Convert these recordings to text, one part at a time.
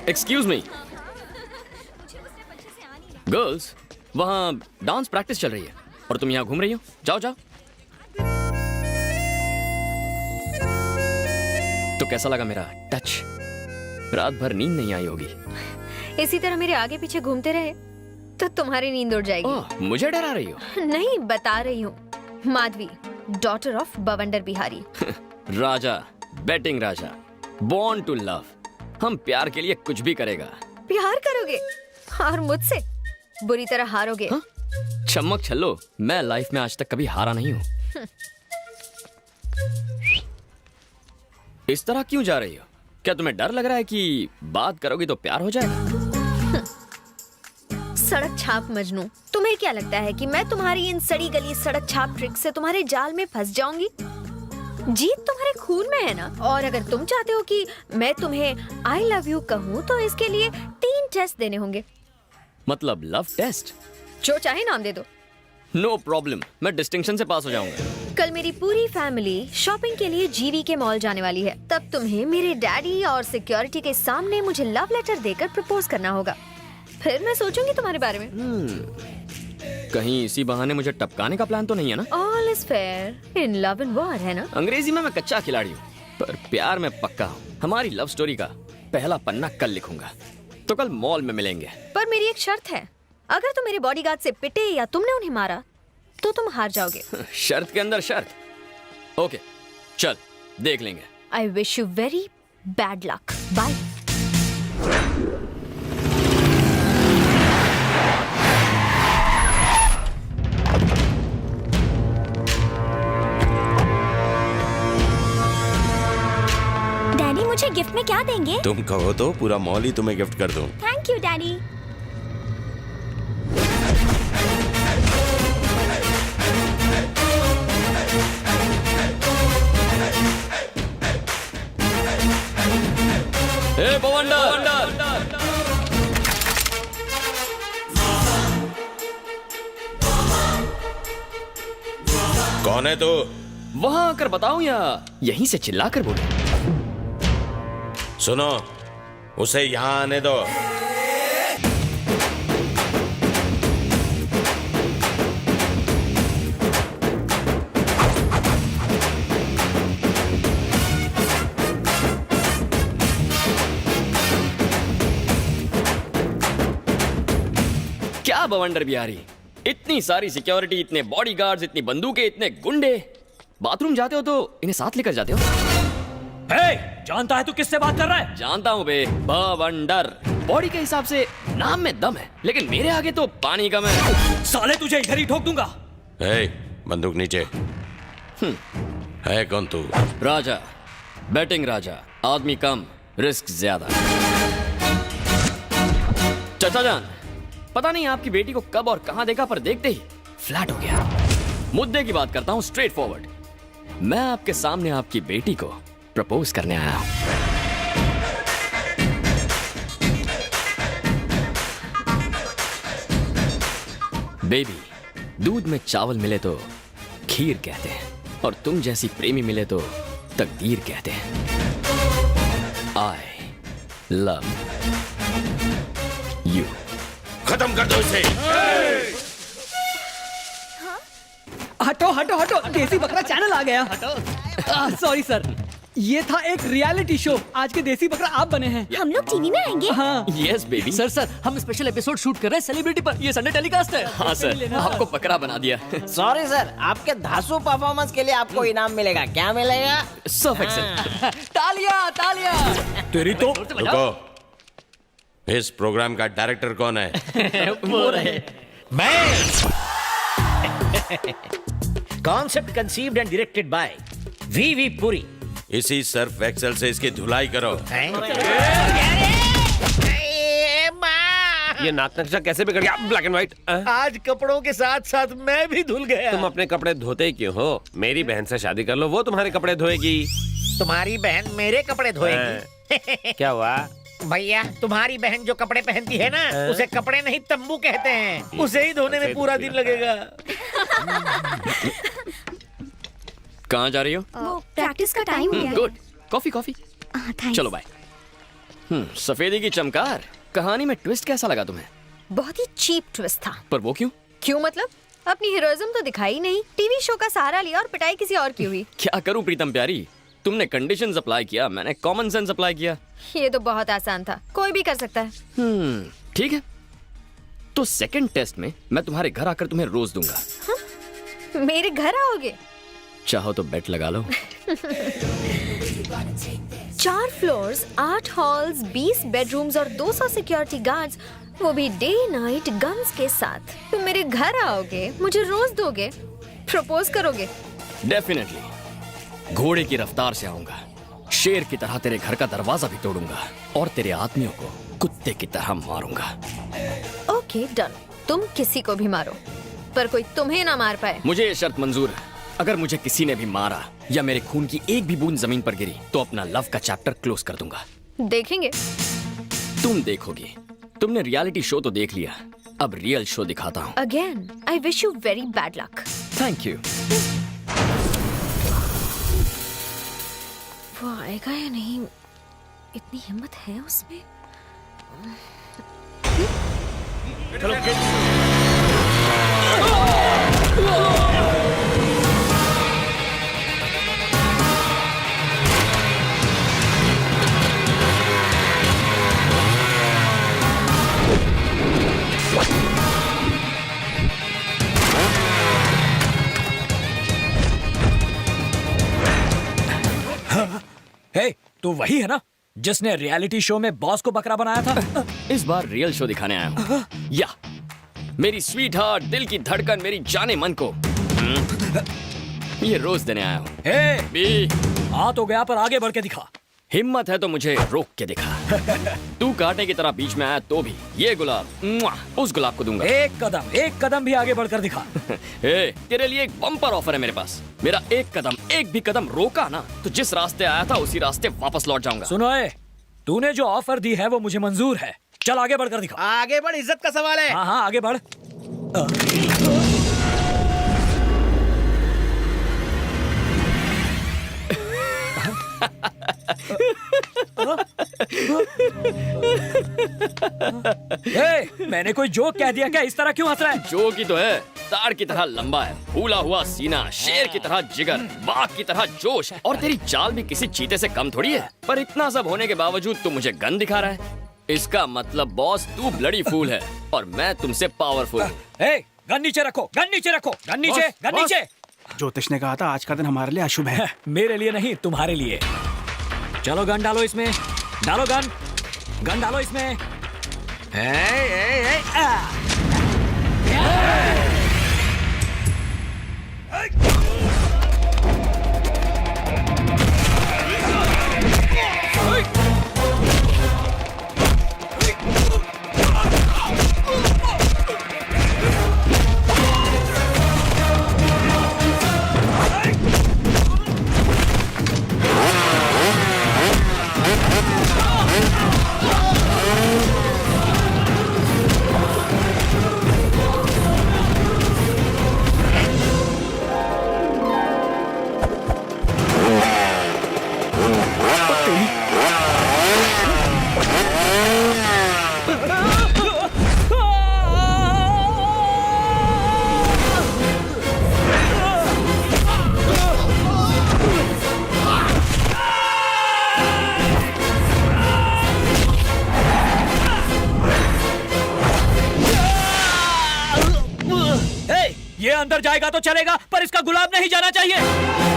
Excuse me girls, वहाँ dance practice चल रही है और तुम यहाँ घूम रही हो। जाओ जाओ। तो कैसा लगा मेरा टच? रात भर नींद नहीं आई होगी। इसी तरह मेरे आगे पीछे घूमते रहे तो तुम्हारी नींद उड़ जाएगी। ओह, मुझे डरा रही हो? नहीं, बता रही हूँ। Madhavi, daughter of Bawandar Bihari. Raja, batting Raja, born to love. हम प्यार के लिए कुछ भी करेगा। प्यार करोगे और मुझसे बुरी तरह हारोगे। हाँ? चमक छल्लो, मैं लाइफ में आज तक कभी हारा नहीं हूँ। इस तरह क्यों जा रही हो? क्या तुम्हें डर लग रहा है कि बात करोगी तो प्यार हो जाएगा? सड़क छाप मजनू, तुम्हें क्या लगता है कि मैं तुम्हारी इन सड़ी गली सड़क छाप ट्रिक से तुम्हारे जाल में फंस जाऊंगी? जीत तुम्हारे खून में है ना। और अगर तुम चाहते हो कि मैं तुम्हें आई लव यू कहूँ तो इसके लिए 3 टेस्ट देने होंगे। मतलब लव टेस्ट? जो चाहे नाम दे दो। नो प्रॉब्लम, मैं डिस्टिंक्शन से पास हो जाऊंगा। कल मेरी पूरी फैमिली शॉपिंग के लिए जीवी के मॉल जाने वाली है। तब तुम्हें मेरे डैडी और सिक्योरिटी के सामने मुझे लव लेटर देकर प्रपोज करना होगा। फिर मैं सोचूंगी तुम्हारे बारे में। कहीं इसी बहाने मुझे टपकाने का प्लान तो नहीं है ना? All is fair in love and war, है ना? अंग्रेजी में मैं कच्चा खिलाड़ी हूँ, पर प्यार में पक्का हूँ। हमारी लव स्टोरी का पहला पन्ना कल लिखूंगा, तो कल मॉल में मिलेंगे। पर मेरी एक शर्त है, अगर तुम मेरे बॉडीगार्ड से पिटे या तुमने उन्हें मारा तो तुम हार जाओगे। शर्त के अंदर शर्त। ओके, चल देख लेंगे। I wish you very bad luck. Bye. Daddy, मुझे गिफ्ट में क्या देंगे? तुम कहो तो पूरा मॉल ही तुम्हें गिफ्ट कर दूं। Thank you daddy. ए बवंडर! कौन है तू? वहां आकर बताऊं या यहीं से चिल्लाकर बोलूं? सुनो, उसे यहाँ आने दो। क्या बवंडर बिहारी, इतनी सारी सिक्योरिटी, इतने बॉडीगार्ड्स, इतनी बंदूकें, इतने गुंडे। बाथरूम जाते हो तो इन्हें साथ लेकर जाते हो? जानता है तू किससे बात कर रहा है? जानता हूँ बे, बवंडर। बॉडी के हिसाब से नाम में दम है, लेकिन मेरे आगे तो पानी कम है। साले तुझे इधर ही ठोक दूंगा। बंदूक नीचे। है कौन तू? राजा, बैटिंग राजा, आदमी कम, रिस्क ज्यादा। चाचा जान, पता नहीं आपकी बेटी को कब और कहां देखा, पर देखते ही फ्लैट हो गया। मुद्दे की बात करता हूं, स्ट्रेट फॉरवर्ड। मैं आपके सामने आपकी बेटी को प्रपोज करने आया हूं। बेबी, दूध में चावल मिले तो खीर कहते हैं, और तुम जैसी प्रेमी मिले तो तकदीर कहते हैं। I love you. खत्म कर दो इसे। हटो हटो हटो, देसी बकरा चैनल आ गया। सॉरी सर, ये था एक रियलिटी शो। आज के देसी बकरा आप बने हैं। हम लोग टीवी में आएंगे? हाँ। Yes baby. सर हम स्पेशल एपिसोड शूट कर रहे हैं सेलिब्रिटी पर। ये संडे टेलीकास्ट है। हाँ सर, आपको बकरा बना दिया। सॉरी सर, आपके धांसू परफॉर्मेंस के लिए आपको इनाम मिलेगा। क्या मिलेगा? Surf Excel. तालियां तालियां। तेरी तो रुको, इस प्रोग्राम का डायरेक्टर कौन है? वो रहे मैं। Concept conceived and directed by V Puri. इसी सर्फ एक्सेल से इसकी धुलाई करो। ये नाक नक्शा कैसे बिगड़ गया? Black and white. आज कपड़ों के साथ साथ मैं भी धुल गया। तुम अपने कपड़े धोते ही क्यों हो? मेरी बहन से शादी कर लो, वो तुम्हारे कपड़े धोएगी। तुम्हारी बहन मेरे कपड़े धोएगी? क्या हुआ भैया? तुम्हारी बहन जो कपड़े पहनती है ना, उसे कपड़े नहीं तंबू कहते हैं। उसे ही धोने में पूरा दिन लगेगा। कहाँ जा रही हो? प्रैक्टिस का टाइम हो गया। गुड। Coffee coffee. थैंक्स। चलो बाय। सफेदी की चमकार, कहानी में ट्विस्ट कैसा लगा तुम्हें? बहुत ही चीप ट्विस्ट था। पर वो क्यों? क्यों मतलब? अपनी हीरोइज्म तो दिखाई नहीं, टीवी शो का सहारा लिया और पिटाई किसी और की हुई। क्या करूं प्रीतम प्यारी, तुमने कंडीशंस अप्लाई किया, मैंने कॉमन सेंस अप्लाई किया। ये तो बहुत आसान था, कोई भी कर सकता है। ठीक है, तो सेकंड टेस्ट में मैं तुम्हारे घर आकर तुम्हें रोज दूंगा। मेरे घर आओगे? चाहो तो बेट लगा लो। 4 फ्लोर्स, 8 हॉल्स, 20 बेडरूम्स और 200 सिक्योरिटी गार्ड्स, वो भी डे नाइट गन्स के साथ। तुम मेरे घर आओगे, मुझे रोज दोगे, प्रपोज करोगे? डेफिनेटली। घोड़े की रफ्तार से आऊंगा, शेर की तरह तेरे घर का दरवाजा भी तोड़ूंगा और तेरे आदमियों को कुत्ते की तरह मारूंगा। ओके डन, तुम किसी को भी मारो, पर कोई तुम्हें ना मार पाए। मुझे ये शर्त मंजूर है, अगर मुझे किसी ने भी मारा या मेरे खून की एक भी बूंद जमीन पर गिरी तो अपना लव का चैप्टर क्लोज कर दूंगा। देखेंगे। तुम देखोगी। तुमने रियलिटी शो तो देख लिया, अब रियल शो दिखाता हूँ। Again I wish you very bad luck. Thank you. वो आएगा या नहीं, इतनी हिम्मत है उसमें? हे, तू वही है ना जिसने रियलिटी शो में बॉस को बकरा बनाया था? इस बार रियल शो दिखाने आया हूँ। या मेरी स्वीट हार्ट, दिल की धड़कन, मेरी जाने मन को ये रोज देने आया हूँ। हे, बी, आ तो गया पर आगे बढ़ के दिखा। हिम्मत है तो मुझे रोक के दिखा। तू कांटे की तरह बीच में आया तो भी ये गुलाब मुआ, उस गुलाब को दूंगा। एक कदम भी आगे बढ़कर दिखा। ए, तेरे लिए एक बम्पर ऑफर है मेरे पास। मेरा एक भी कदम रोका ना तो जिस रास्ते आया था उसी रास्ते वापस लौट जाऊंगा। सुनो ए, तूने जो ऑफर दी है वो मुझे मंजूर है। चल आगे बढ़कर दिखा। आगे बढ़, इज्जत का सवाल है। हाँ हाँ आगे बढ़। मैंने कोई जोक कह दिया क्या? इस तरह क्यों हंस रहा है? जोक ही तो है। तार की तरह लंबा है, फूला हुआ सीना, शेर की तरह जिगर, बाघ की तरह जोश, और तेरी चाल भी किसी चीते से कम थोड़ी है। पर इतना सब होने के बावजूद तू मुझे गन दिखा रहा है। इसका मतलब बॉस तू ब्लडी फूल है और मैं तुमसे पावरफुल हूँ। गन नीचे रखो, गन नीचे रखो, गन नीचे, गन नीचे। ज्योतिष ने कहा था आज का दिन हमारे लिए अशुभ है। मेरे लिए नहीं, तुम्हारे लिए। चलो गन डालो इसमें, डालो गन, गन डालो इसमें। ये अंदर जाएगा तो चलेगा पर इसका गुलाब नहीं जाना चाहिए।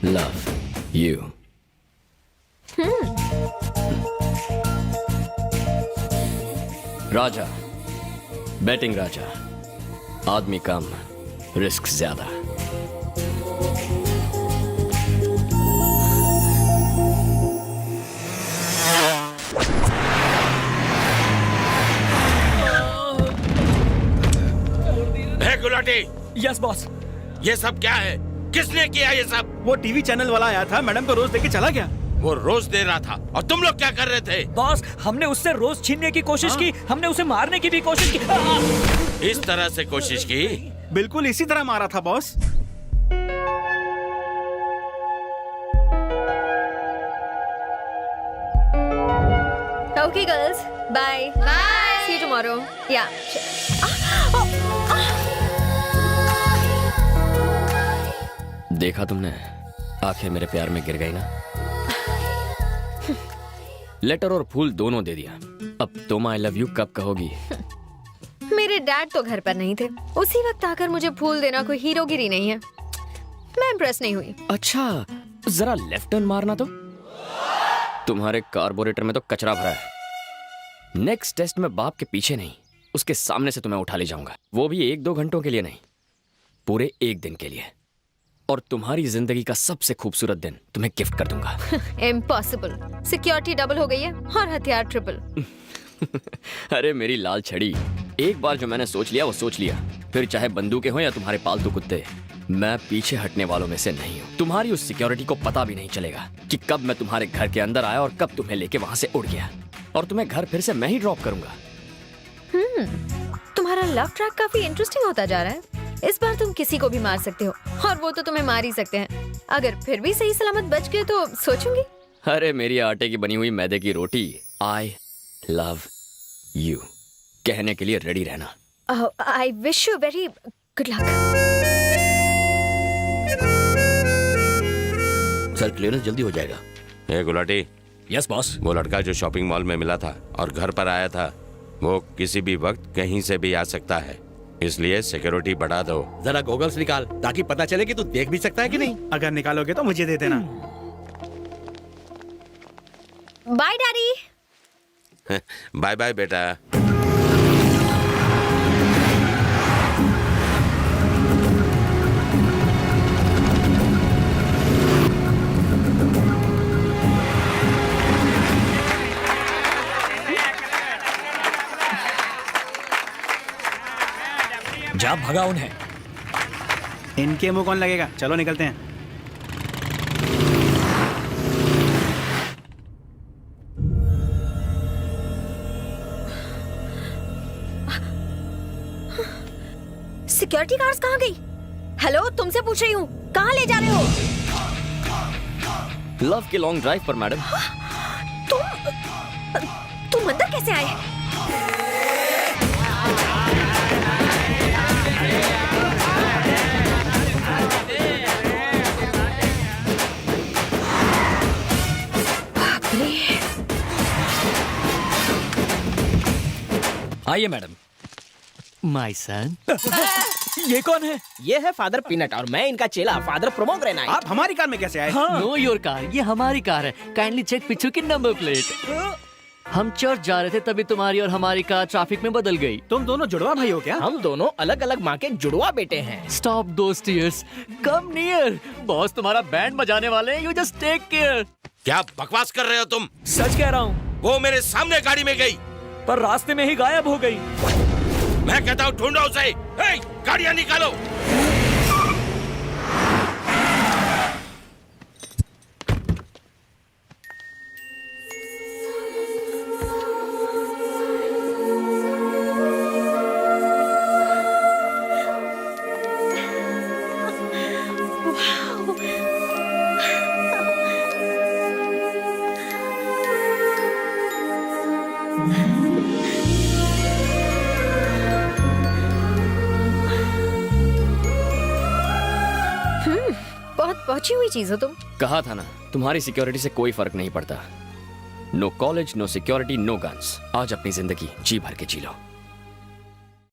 love you. राजा, बैटिंग राजा, आदमी कम, रिस्क ज्यादा। Gulati, yes boss. ये सब क्या है? किसने किया ये सब? वो टीवी चैनल वाला आया था, मैडम को रोज देके चला गया। वो रोज दे रहा था और तुम लोग क्या कर रहे थे? बॉस, हमने उससे रोज छीनने की कोशिश की, हमने उसे मारने की भी कोशिश की। इस तरह से कोशिश की? बिल्कुल इसी तरह मारा था boss. Okay, girls. Bye. Bye. See you tomorrow. Yeah. देखा तुमने, आंखें मेरे प्यार में गिर गई ना। लेटर और फूल दोनों दे दिया। अब तुम आई लव यू कब कहोगी? मेरे डैड तो घर पर नहीं थे, उसी वक्त आकर मुझे फूल देना कोई हीरोगिरी नहीं है। मैं इम्प्रेस नहीं हुई। अच्छा, जरा लेफ्ट टर्न मारना तो। तुम्हारे कार्बोरेटर में तो कचरा भरा है। नेक्स्ट टेस्ट में बाप के पीछे नहीं, उसके सामने से तुम्हें उठा ले जाऊंगा। वो भी 1-2 घंटों के लिए नहीं, पूरे 1 दिन के लिए। और तुम्हारी जिंदगी का सबसे खूबसूरत दिन तुम्हें गिफ्ट कर दूंगा। इम्पॉसिबल। सिक्योरिटी डबल हो गई है और हथियार ट्रिपल। अरे मेरी लाल छड़ी, एक बार जो मैंने सोच लिया वो सोच लिया। फिर चाहे बंदूकें हो या तुम्हारे पालतू कुत्ते, मैं पीछे हटने वालों में से नहीं हूँ। तुम्हारी उस सिक्योरिटी को पता भी नहीं चलेगा कि कब मैं तुम्हारे घर के अंदर आया और कब तुम्हें लेके वहां से उड़ गया। और तुम्हें घर फिर से मैं ही ड्रॉप करूंगा। तुम्हारा लव ट्रैक काफी इंटरेस्टिंग होता जा रहा है। इस बार तुम किसी को भी मार सकते हो और वो तो तुम्हें मार ही सकते हैं। अगर फिर भी सही सलामत बच गए तो सोचूंगी। अरे मेरी आटे की बनी हुई मैदे की रोटी, आई लव यू कहने के लिए रेडी रहना। आई wish you very good luck. Sir clearance जल्दी हो जाएगा। ए गुलाटी, यस बॉस। वो लड़का जो शॉपिंग मॉल में मिला था और घर पर आया था, वो किसी भी वक्त कहीं से भी आ सकता है, इसलिए सिक्योरिटी बढ़ा दो। जरा गॉगल्स निकाल ताकि पता चले कि तू देख भी सकता है कि नहीं। अगर निकालोगे तो मुझे दे देना। Bye daddy. बाय बाय बेटा। जा भगा उन्हें। इनके मुंह कौन लगेगा? चलो निकलते हैं। सिक्योरिटी गार्ड्स कहाँ गई? हेलो, तुमसे पूछ रही हूँ, कहाँ ले जा रहे हो? लव के लॉन्ग ड्राइव पर मैडम। तुम अंदर कैसे आए? आइए मैडम। My son. ये कौन है? ये है फादर पीनट और मैं इनका चेला फादर प्रोमोग्रेनाइट। आप हमारी कार में कैसे आए? नो योर कार, ये हमारी कार है। काइंडली चेक पीछे की नंबर प्लेट। हम चर्च जा रहे थे तभी तुम्हारी और हमारी कार ट्रैफिक में बदल गई। तुम दोनों जुड़वा भाई हो क्या? हम दोनों अलग अलग माँ के जुड़वा बेटे हैं। स्टॉप दोस टीयर्स, कम नियर। बॉस तुम्हारा बैंड बजाने वाले हैं, यू जस्ट टेक केयर। क्या बकवास कर रहे हो तुम? सच कह रहा हूँ। वो मेरे सामने गाड़ी में गई पर रास्ते में ही गायब हो गई। मैं कहता हूँ ढूंढो उसे। हे, गाड़ियां निकालो। बहुत पहुंची हुई चीज हो तुम। कहा था ना, तुम्हारी सिक्योरिटी से कोई फर्क नहीं पड़ता। No college, no security, no guns. आज अपनी जिंदगी जी भर के जी लो।